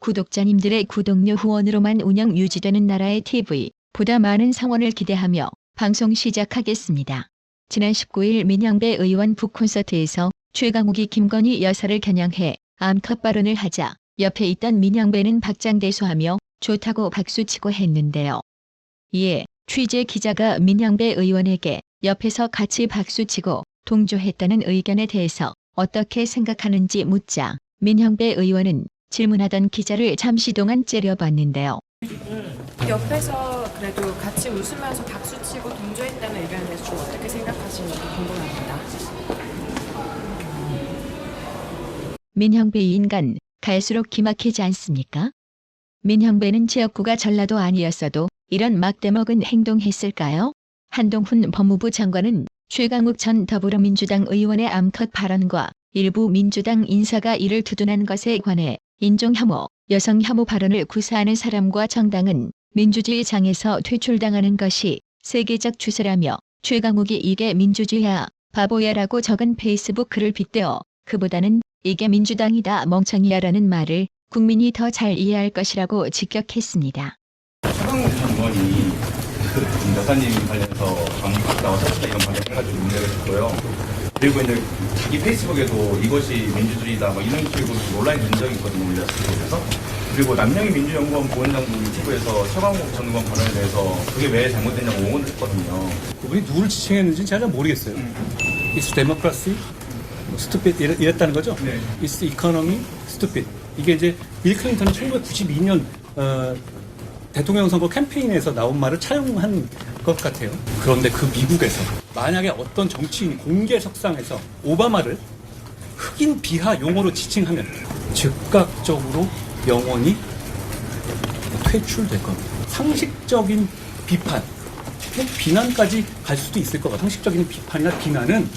구독자님들의 구독료 후원으로만 운영 유지되는 나라의 TV, 보다 많은 성원을 기대하며 방송 시작하겠습니다. 지난 19일 민영배 의원 북콘서트에서 최강욱이 김건희 여사를 겨냥해 암컷 발언을 하자 옆에 있던 민영배는 박장대소하며 좋다고 박수치고 했는데요. 이에 취재 기자가 민영배 의원에게 옆에서 같이 박수치고 동조했다는 의견에 대해서 어떻게 생각하는지 묻자 민영배 의원은 질문하던 기자를 잠시 동안 째려봤는데요. 옆에서 그래도 같이 웃으면서 박수치고 동조했다는 의견에 대해서 좀 어떻게 생각하시는지 궁금합니다. 민형배 인간 갈수록 기막히지 않습니까? 민형배는 지역구가 전라도 아니었어도 이런 막대먹은 행동했을까요? 한동훈 법무부 장관은 최강욱 전 더불어민주당 의원의 암컷 발언과 일부 민주당 인사가 이를 두둔한 것에 관해 인종혐오, 여성혐오 발언을 구사하는 사람과 정당은 민주주의 장에서 퇴출당하는 것이 세계적 추세라며 최강욱이 이게 민주주의야, 바보야라고 적은 페이스북 글을 빗대어 그보다는 이게 민주당이다 멍청이야라는 말을 국민이 더 잘 이해할 것이라고 직격했습니다. 최강욱 장관이 그 여사님 관련해서 방북 나와서 이런 발언을 해가지고 문제가 됐고요. 그리고 이제 자기 페이스북에도 이것이 민주주의다 뭐 이런 식으로 논란이 된 적이 있거든요. 그래서 그리고 남영희 민주연구원 보훈장부 유튜브에서 최강욱 전 의원 발언에 대해서 그게 왜 잘못됐냐고 응원을 했거든요. 그분이 누구를 지칭했는지 잘 모르겠어요. It's democracy, stupid 이랬다는 거죠. 네. It's economy, stupid. 이게 이제 빌 클린턴이 1992년 대통령 선거 캠페인에서 나온 말을 차용한 것 같아요. 그런데 그 미국에서 만약에 어떤 정치인이 공개석상에서 오바마를 흑인 비하 용어로 지칭하면 즉각적으로 영원히 퇴출될 겁니다. 상식적인 비판, 비난까지 갈 수도 있을 것 같아요. 상식적인 비판이나 비난은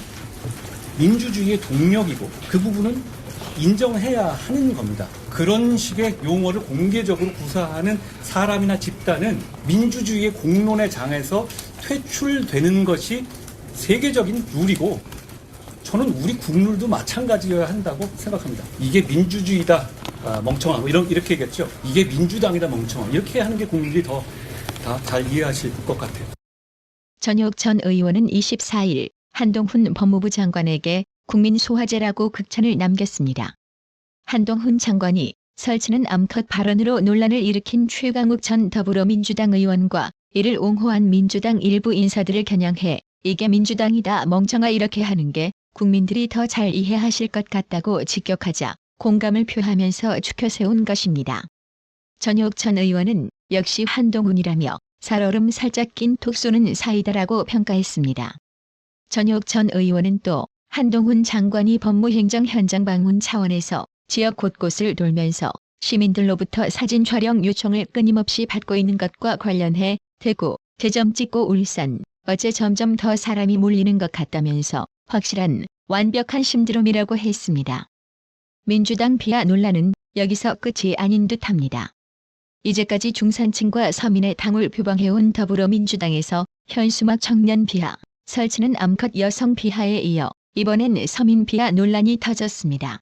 민주주의의 동력이고 그 부분은 인정해야 하는 겁니다. 그런 식의 용어를 공개적으로 구사하는 사람이나 집단은 민주주의의 공론의 장에서 퇴출되는 것이 세계적인 룰이고 저는 우리 국룰도 마찬가지여야 한다고 생각합니다. 이게 민주주의다 멍청하고 이렇게 얘기했죠. 이게 민주당이다 멍청하고 이렇게 하는 게 국민들이 더 잘 이해하실 것 같아요. 전혁 전 의원은 24일 한동훈 법무부 장관에게 국민 소화제라고 극찬을 남겼습니다. 한동훈 장관이 설치는 암컷 발언으로 논란을 일으킨 최강욱 전 더불어민주당 의원과 이를 옹호한 민주당 일부 인사들을 겨냥해 이게 민주당이다 멍청아 이렇게 하는 게 국민들이 더 잘 이해하실 것 같다고 직격하자 공감을 표하면서 추켜세운 것입니다. 전혁 전 의원은 역시 한동훈이라며 살얼음 살짝 낀 톡 쏘는 사이다라고 평가했습니다. 전혁 전 의원은 또 한동훈 장관이 법무행정 현장 방문 차원에서 지역 곳곳을 돌면서 시민들로부터 사진 촬영 요청을 끊임없이 받고 있는 것과 관련해 대구, 대점 찍고 울산, 어째 점점 더 사람이 몰리는 것 같다면서 확실한 완벽한 심드롬이라고 했습니다. 민주당 비하 논란은 여기서 끝이 아닌 듯합니다. 이제까지 중산층과 서민의 당을 표방해온 더불어민주당에서 현수막 청년 비하, 설치는 암컷 여성 비하에 이어 이번엔 서민 비하 논란이 터졌습니다.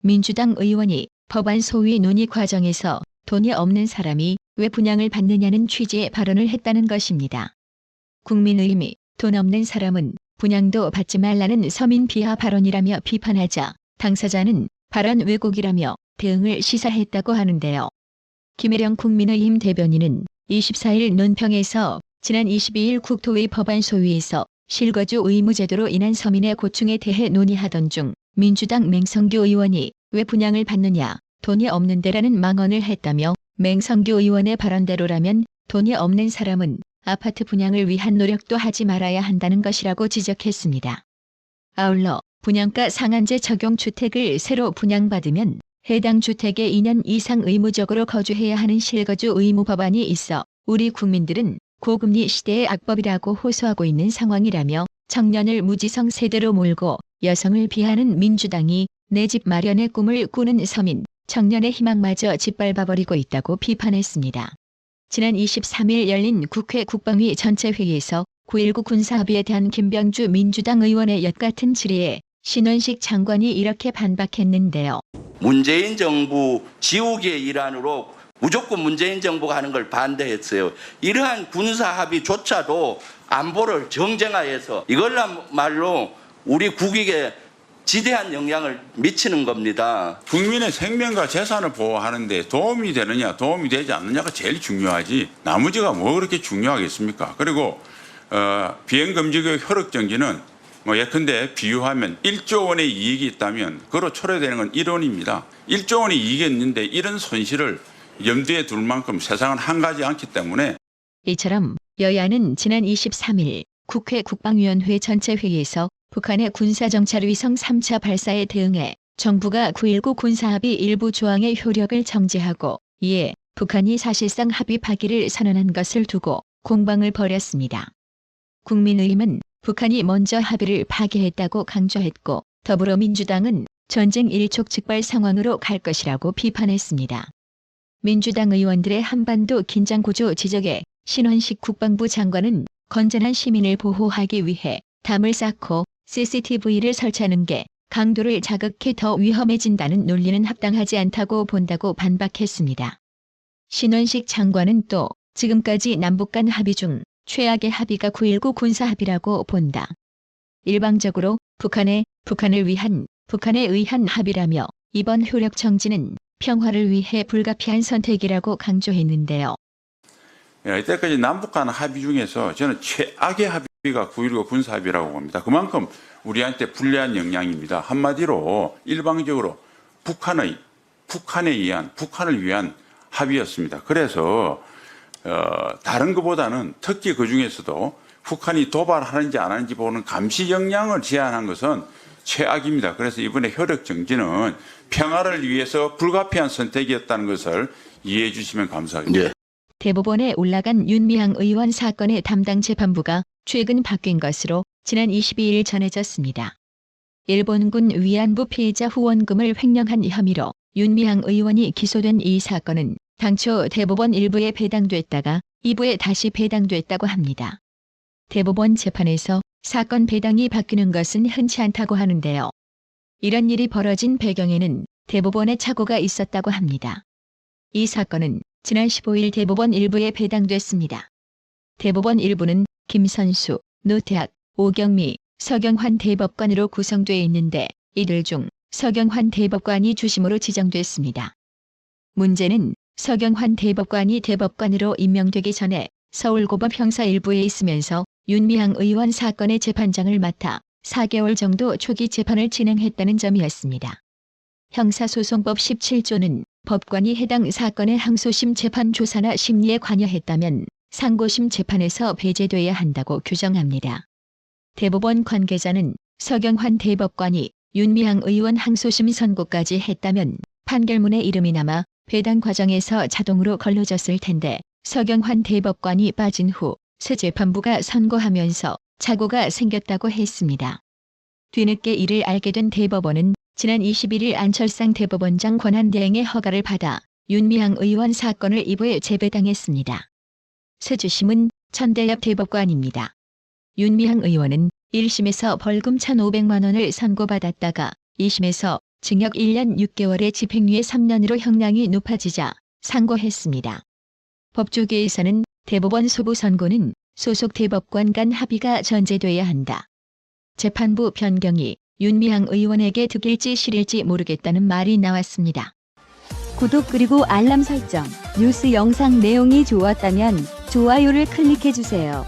민주당 의원이 법안 소위 논의 과정에서 돈이 없는 사람이 왜 분양을 받느냐는 취지의 발언을 했다는 것입니다. 국민의힘이 돈 없는 사람은 분양도 받지 말라는 서민 비하 발언이라며 비판하자 당사자는 발언 왜곡이라며 대응을 시사했다고 하는데요. 김혜령 국민의힘 대변인은 24일 논평에서 지난 22일 국토위 법안 소위에서 실거주 의무 제도로 인한 서민의 고충에 대해 논의하던 중 민주당 맹성규 의원이 왜 분양을 받느냐, 돈이 없는데라는 망언을 했다며 맹성규 의원의 발언대로라면 돈이 없는 사람은 아파트 분양을 위한 노력도 하지 말아야 한다는 것이라고 지적했습니다. 아울러 분양가 상한제 적용 주택을 새로 분양받으면 해당 주택에 2년 이상 의무적으로 거주해야 하는 실거주 의무 법안이 있어 우리 국민들은 고금리 시대의 악법이라고 호소하고 있는 상황이라며 청년을 무지성 세대로 몰고 여성을 비하는 민주당이 내 집 마련의 꿈을 꾸는 서민, 청년의 희망마저 짓밟아버리고 있다고 비판했습니다. 지난 23일 열린 국회 국방위 전체회의에서 9.19 군사합의에 대한 김병주 민주당 의원의 엿같은 질의에 신원식 장관이 이렇게 반박했는데요. 문재인 정부 지우기의 일환으로 무조건 문재인 정부가 하는 걸 반대했어요. 이러한 군사 합의조차도 안보를 정쟁화해서 이걸말로 우리 국익에 지대한 영향을 미치는 겁니다. 국민의 생명과 재산을 보호하는데 도움이 되느냐 도움이 되지 않느냐가 제일 중요하지 나머지가 뭐 그렇게 중요하겠습니까? 그리고 비행금지구역 효력정지는 뭐 예컨대 비유하면 1조 원의 이익이 있다면 그로 초래되는 건 1원입니다. 1조 원의 이익이 있는데 이런 손실을 염두에 둘 만큼 세상은 한가지 않기 때문에 이처럼 여야는 지난 23일 국회 국방위원회 전체 회의에서 북한의 군사정찰위성 3차 발사에 대응해 정부가 9.19 군사합의 일부 조항의 효력을 정지하고 이에 북한이 사실상 합의 파기를 선언한 것을 두고 공방을 벌였습니다. 국민의힘은 북한이 먼저 합의를 파기했다고 강조했고 더불어민주당은 전쟁 일촉즉발 상황으로 갈 것이라고 비판했습니다. 민주당 의원들의 한반도 긴장구조 지적에 신원식 국방부 장관은 건전한 시민을 보호하기 위해 담을 쌓고 CCTV를 설치하는 게 강도를 자극해 더 위험해진다는 논리는 합당하지 않다고 본다고 반박했습니다. 신원식 장관은 또 지금까지 남북 간 합의 중 최악의 합의가 9.19 군사합의라고 본다. 일방적으로 북한에 의한 합의라며 이번 효력 정지는 평화를 위해 불가피한 선택이라고 강조했는데요. 이때까지 남북 간 합의 중에서 저는 최악의 합의가 9.19 군사합의라고 봅니다. 그만큼 우리한테 불리한 영향입니다. 한마디로 일방적으로 북한을 위한 합의였습니다. 그래서 다른 것보다는 특히 그 중에서도 북한이 도발하는지 안 하는지 보는 감시 역량을 제한한 것은 최악입니다. 그래서 이번에 효력 정지는 평화를 위해서 불가피한 선택이었다는 것을 이해해 주시면 감사하겠습니다. 네. 대법원에 올라간 윤미향 의원 사건의 담당 재판부가 최근 바뀐 것으로 지난 22일 전해졌습니다. 일본군 위안부 피해자 후원금을 횡령한 혐의로 윤미향 의원이 기소된 이 사건은 당초 대법원 1부에 배당됐다가 2부에 다시 배당됐다고 합니다. 대법원 재판에서 사건 배당이 바뀌는 것은 흔치 않다고 하는데요. 이런 일이 벌어진 배경에는 대법원의 착오가 있었다고 합니다. 이 사건은 지난 15일 대법원 1부에 배당됐습니다. 대법원 1부는 김선수, 노태학, 오경미, 서경환 대법관으로 구성되어 있는데 이들 중 서경환 대법관이 주심으로 지정됐습니다. 문제는 서경환 대법관이 대법관으로 임명되기 전에 서울고법 형사 1부에 있으면서 윤미향 의원 사건의 재판장을 맡아 4개월 정도 초기 재판을 진행했다는 점이었습니다. 형사소송법 17조는 법관이 해당 사건의 항소심 재판 조사나 심리에 관여했다면 상고심 재판에서 배제돼야 한다고 규정합니다. 대법원 관계자는 서경환 대법관이 윤미향 의원 항소심 선고까지 했다면 판결문에 이름이 남아 배당 과정에서 자동으로 걸러졌을 텐데 서경환 대법관이 빠진 후 새 재판부가 선고하면서 착오가 생겼다고 했습니다. 뒤늦게 이를 알게 된 대법원은 지난 21일 안철상 대법원장 권한대행의 허가를 받아 윤미향 의원 사건을 2부에 재배당했습니다. 새 주심은 천대엽 대법관입니다. 윤미향 의원은 1심에서 벌금 1,500만 원을 선고받았다가 2심에서 징역 1년 6개월에 집행유예 3년으로 형량이 높아지자 상고했습니다. 법조계에서는 대법원 소부 선고는 소속 대법관 간 합의가 전제돼야 한다. 재판부 변경이 윤미향 의원에게 득일지 실일지 모르겠다는 말이 나왔습니다. 구독 그리고 알람 설정, 뉴스 영상 내용이 좋았다면 좋아요를 클릭해주세요.